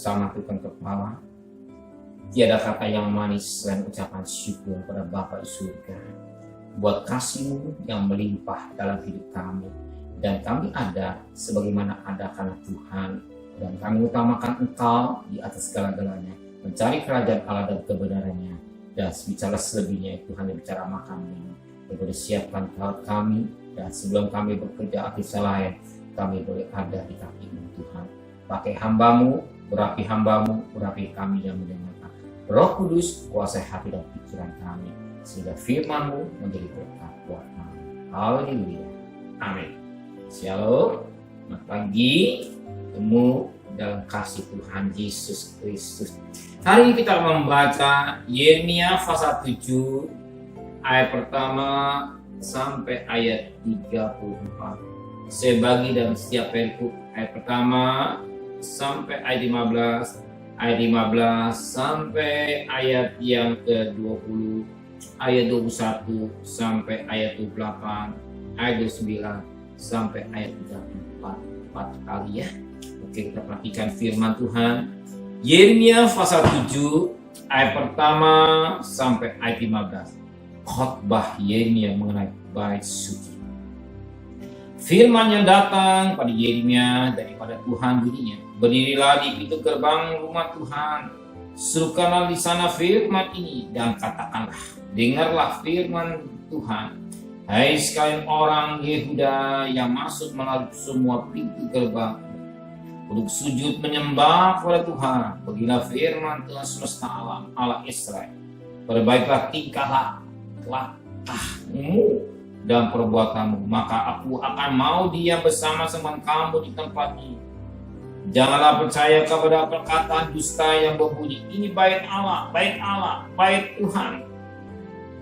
bersama Tuhan kepala. Tiada kata yang manis selain ucapan syukur pada Bapa di surga buat kasih-Mu yang melimpah dalam hidup kami. Dan kami ada sebagaimana ada karena Tuhan. Dan kami utamakan Engkau di atas segala-galanya. Mencari kerajaan Allah dan kebenarannya. Dan bicara selebihnya Tuhan yang bicara makan minum. Yang boleh siapkan tempat kami. Dan sebelum kami bekerja aktif lain, kami boleh ada di kaki-Mu Tuhan. Pakai hamba-Mu, urapi hamba-Mu, urapi kami yang mendengarkan. Roh Kudus, kuasai hati dan pikiran kami. Sehingga firman-Mu menjadi berkat buat kami. Haleluya. Amin. Shalom. Selamat pagi. Ketemu dalam kasih Tuhan Yesus Kristus. Hari ini kita membaca Yeremia pasal 7 ayat pertama sampai ayat 34. Saya bagi dalam setiap perikop ayat pertama sampai ayat 15, ayat 15 sampai ayat yang ke-20, ayat 21 sampai ayat 28, ayat 29 sampai ayat 34. 4 kali ya. Oke, kita perhatikan firman Tuhan. Yeremia pasal 7 ayat pertama sampai ayat 15. Khotbah Yeremia mengenai bait suci. Firman yang datang pada Yeremia daripada Tuhan bunyinya, berdirilah di pintu gerbang rumah Tuhan, serukanlah di sana firman ini dan katakanlah, dengarlah firman Tuhan. Hai sekalian orang Yehuda yang masuk melalui semua pintu gerbang, untuk sujud menyembah kepada Tuhan. Beginilah firman Tuhan semesta alam, Allah Israel. Perbaiklah tingkah lakumu dan perbuatanmu, maka aku akan mau diam bersama-sama kamu di tempat ini. Janganlah percaya kepada perkataan dusta yang berbunyi, ini bait Allah, bait Allah, bait Tuhan.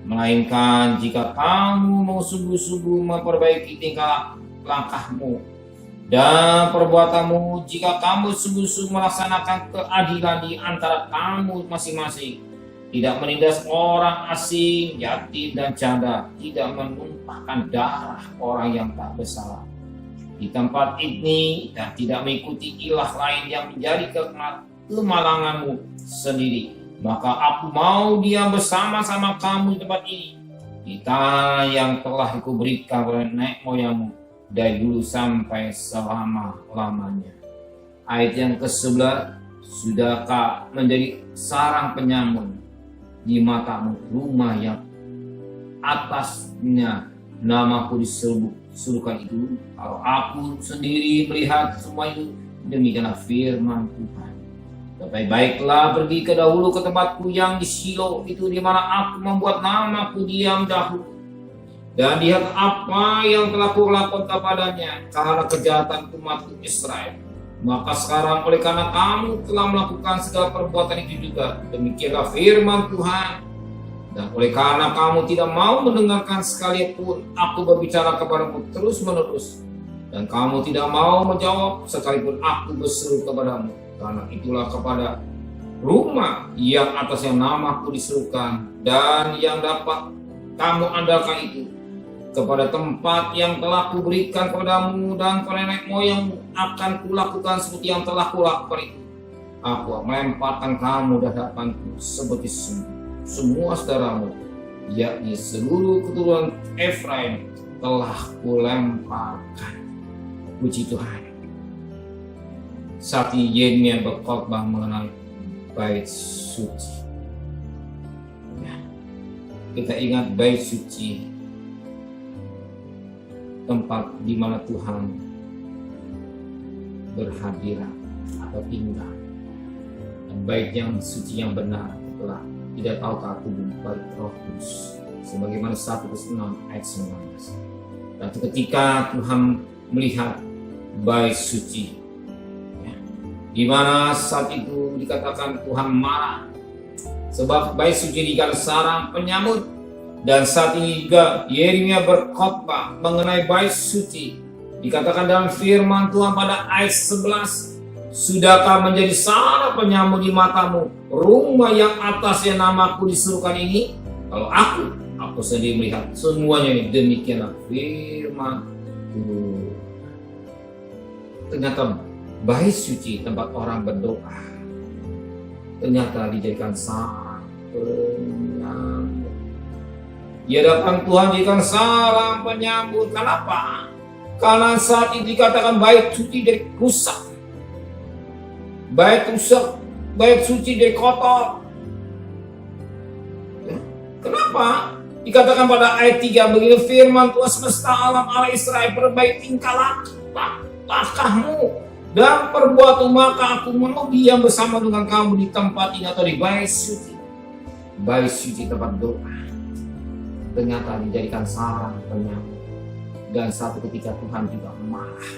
Melainkan jika kamu mau sungguh-sungguh memperbaiki tingkah langkahmu dan perbuatanmu, jika kamu sungguh-sungguh melaksanakan keadilan di antara kamu masing-masing, tidak menindas orang asing, yatim dan janda, tidak menumpahkan darah orang yang tak bersalah di tempat ini, dan tidak mengikuti ilah lain yang menjadi kemalanganmu sendiri, maka aku mau diam bersama-sama kamu di tempat ini, di tanah yang telah aku berikan kepada nenek moyangmu dari dulu sampai selama-lamanya. Ayat yang ke-11, sudahkah menjadi sarang penyamun di matamu rumah yang atasnya namaku disuruhkan itu? Kalau aku sendiri melihat semua itu, demikianlah firman Tuhan. Tetapi baiklah, pergi ke dahulu ke tempatku yang di Shilo itu, di mana aku membuat namaku diam dahulu. Dan lihat apa yang telah kulakukan kepadanya karena kejahatan umatku Israel. Maka sekarang oleh karena kamu telah melakukan segala perbuatan itu juga, demikianlah firman Tuhan. Dan oleh karena kamu tidak mau mendengarkan sekalipun aku berbicara kepadamu terus menerus, dan kamu tidak mau menjawab sekalipun aku berseru kepadamu, karena itulah kepada rumah yang atasnya namaku diserukan dan yang dapat kamu andalkan itu, kepada tempat yang telah kuberikan kepadamu dan kepada nenek moyangmu, akan kulakukan seperti yang telah kulakukan itu. Aku melemparkan kamu di hadapanku seperti semua saudaramu, yakni seluruh keturunan Efraim telah kulemparkan. Puji Tuhan. Saat ini Yeremia berkhotbah mengenai bait suci. Ya. Kita ingat bait suci, tempat di mana Tuhan berhadirat atau tinggal, dan bait yang suci yang benar itulah tidak tahu aku bait Roh Kudus, sebagaimana 1 Korintus 6 ayat 19. Dan ketika Tuhan melihat bait suci, ya, di mana saat itu dikatakan Tuhan marah sebab bait suci dikatakan sarang penyamut. Dan saat ini juga Yeremia berkhotbah mengenai bait suci. Dikatakan dalam firman Tuhan pada ayat 11, sudahkah menjadi sarang penyamut di matamu rumah yang atasnya namaku disuruhkan ini? Kalau aku sendiri melihat semuanya ini, demikianlah firman Tuhan. Ternyata bait suci tempat orang berdoa, ternyata dijadikan sarang penyambut. Ya datang Tuhan jadikan sarang penyambut. Kenapa? Karena saat itu dikatakan bait suci dari rusak, bait rusak, bait suci dari kotor. Kenapa? Dikatakan pada ayat 3, begini firman Tuhan semesta alam Allah Israel, perbaiki tingkah langkahmu dan perbuatan, maka aku mau diam bersama dengan kamu di tempat ini atau di bait suci. Bait suci tempat doa. Ternyata dijadikan sarang penyambut. Dan satu ketika Tuhan juga marah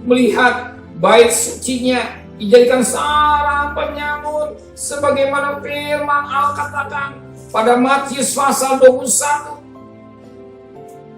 melihat bait sucinya dijadikan sarang penyambut, sebagaimana firman Allah katakan pada Matius pasal 21.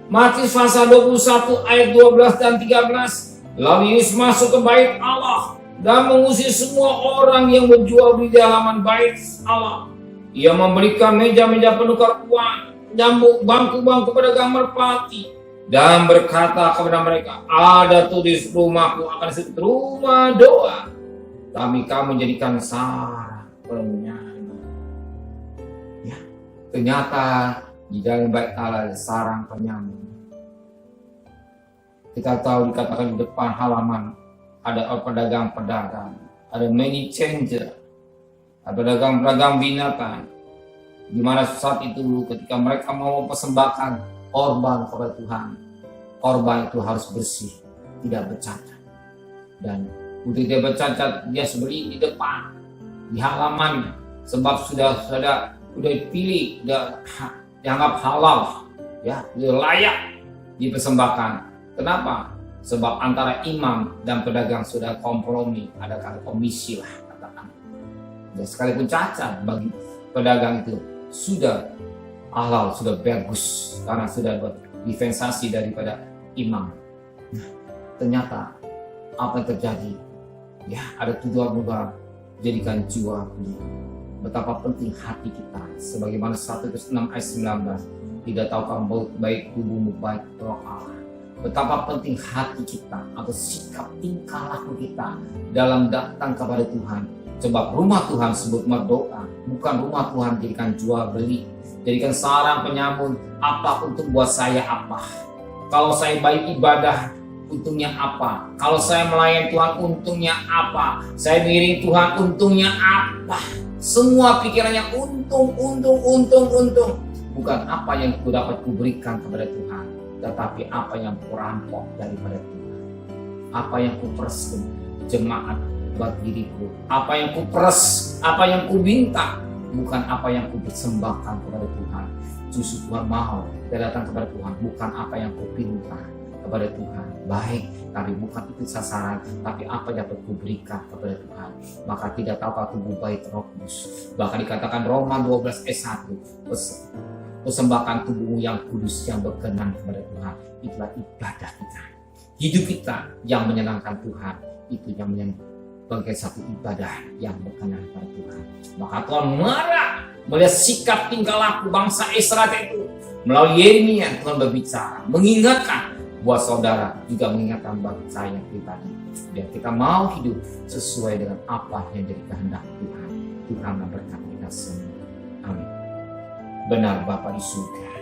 Matius pasal 21 ayat 12 dan 13. Lalu Yesus masuk ke bait Allah dan mengusir semua orang yang berjual di halaman bait Allah. Ia memberikan meja-meja penukar uang, bangku-bangku pedagang merpati, dan berkata kepada mereka, ada tulis rumahku akan disebut rumah doa, tapi kamu jadikan sarang penyambut. Ya, ternyata di dalam bait Allah ada sarang penyambut. Kita tahu dikatakan di depan halaman ada pedagang-pedagang, ada money changer, ada pedagang-pedagang binatang, di mana saat itu ketika mereka mau persembahkan korban kepada Tuhan, korban itu harus bersih, tidak bercacat. Dan untuk tidak bercacat, dia berdiri di depan, di halamannya, sebab sudah dipilih, sudah dianggap halal, ya, sudah layak dipersembahkan. Kenapa? Sebab antara imam dan pedagang sudah kompromi, ada komisi lah katakan. Dan sekalipun cacat bagi pedagang itu sudah halal, sudah bagus karena sudah dispensasi daripada imam. Nah, ternyata apa yang terjadi? Ya, ada tujuan mudah jadikan jiwa beli. Betapa penting hati kita, sebagaimana 1 Korintus 6 ayat 19. Tidak tahukah baik tubuhmu baik roh Allah. Betapa penting hati kita atau sikap tingkah laku kita dalam datang kepada Tuhan. Sebab rumah Tuhan sebut berdoa, bukan rumah Tuhan jadikan jual beli. Jadikan sarang penyambut. Apa untuk buat saya apa? Kalau saya baik ibadah, untungnya apa? Kalau saya melayani Tuhan, untungnya apa? Saya mengiring Tuhan, untungnya apa? Semua pikirannya untung. Bukan apa yang ku dapat kuberikan kepada Tuhan, tetapi apa yang kurampok daripada Tuhan. Apa yang kuperes jemaat buat diriku. Apa yang kuperes, apa yang ku minta. Bukan apa yang kupersembahkan kepada Tuhan. Justru Tuhan mau kita datang kepada Tuhan, bukan apa yang kupinta kepada Tuhan. Baik, tapi bukan itu sasaran, tapi apa yang dapat kuberikan kepada Tuhan. Maka tidak tahukah tubuh baik roh kudus. Bahkan dikatakan Roma 12 ayat 1, persembahkan tubuhmu yang kudus, yang berkenan kepada Tuhan. Itulah ibadah kita. Hidup kita yang menyenangkan Tuhan, itu yang sebagai satu ibadah yang berkenan kepada Tuhan. Maka Tuhan marah melihat sikap tingkah laku bangsa Israel itu. Melalui Yeremia Tuhan berbicara, mengingatkan buat saudara, juga mengingatkan bagi saya pribadi. Biar kita mau hidup sesuai dengan apa yang jadi kehendak Tuhan. Tuhan memberkati kita semua. Amin. Benar Bapa di surga,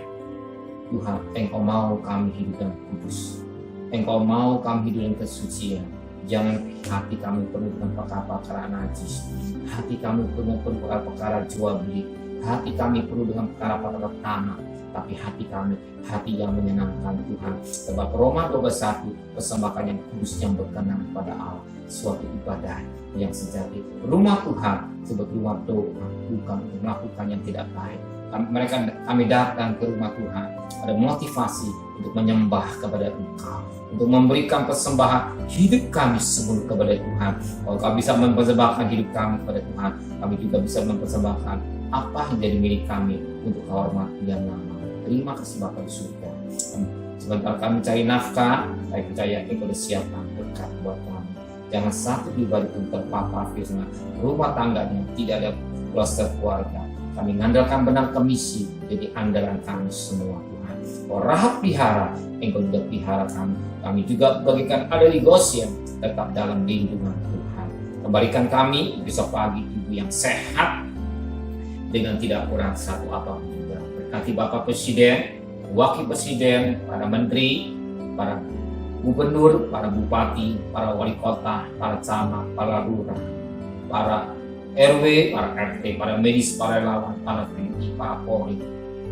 Tuhan, Engkau mau kami hidup dengan kudus. Engkau mau kami hidup dengan kesucian. Jangan hati kami penuh dengan perkara-perkara najis. Hati kami penuh dengan perkara-perkara jual beli. Hati kami penuh dengan perkara-perkara tanah. Tapi hati kami, hati yang menyenangkan Tuhan. Sebab Roma 12:1, persembahan yang kudus yang berkenan kepada Allah. Suatu ibadah yang sejati. Rumah Tuhan sebagai rumah doa, bukan untuk melakukan yang tidak baik. Kami datang ke rumah Tuhan, ada motivasi untuk menyembah kepada Engkau, untuk memberikan persembahan hidup kami sebelum kepada Tuhan. Kalau kami bisa mempersembahkan hidup kami kepada Tuhan, kami juga bisa mempersembahkan apa yang jadi milik kami untuk kehormatan nama. Terima kasih Bapa di surga. Sebentar kami cari nafkah, saya percaya Engkau sudah siapkan berkat buat kami. Jangan satu pribadi pun terpapar firman rumah tangganya tidak ada kluster keluarga. Kami mengandalkan benar komisi jadi andalan kami semua Tuhan. Oh rahab pelihara, Engkau juga pelihara kami. Kami juga bagikan ada di Goshen tetap dalam lindungan Tuhan. Kembalikan kami besok pagi Ibu tubuh yang sehat dengan tidak kurang satu apapun juga. Berkati Bapak Presiden, Wakil Presiden, para Menteri, para Gubernur, para Bupati, para Wali Kota, para Camat, para Lurah, para RW, para RT, para medis, para relawan, para TNI, para Polri,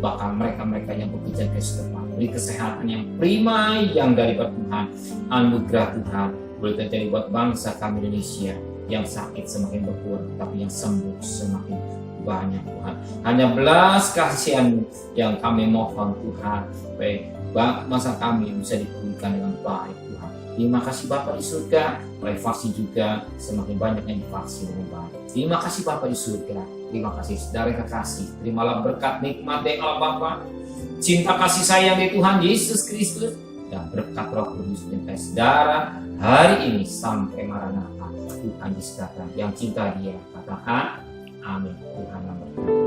bahkan mereka-mereka yang bekerja ke depan, beri kesehatan yang prima yang dari Tuhan, anugerah Tuhan boleh terjadi buat bangsa kami Indonesia yang sakit semakin berkurang, tapi yang sembuh semakin banyak Tuhan. Hanya belas kasihan-Mu yang kami mohon Tuhan, baik masa kami bisa dipulihkan dengan baik Tuhan. Terima kasih Bapa di surga, oleh vaksin juga semakin banyak yang divaksin dengan baik. Terima kasih Bapa di surga, terima kasih saudara kekasih, terimalah berkat nikmat dari Allah Bapa, cinta kasih sayang dari Tuhan Yesus Kristus, dan berkat Roh Kudus dan saudara hari ini sampai Maranatha. Tuhan Yesus datang, yang cinta Dia katakan amin. Tuhan yang berkati.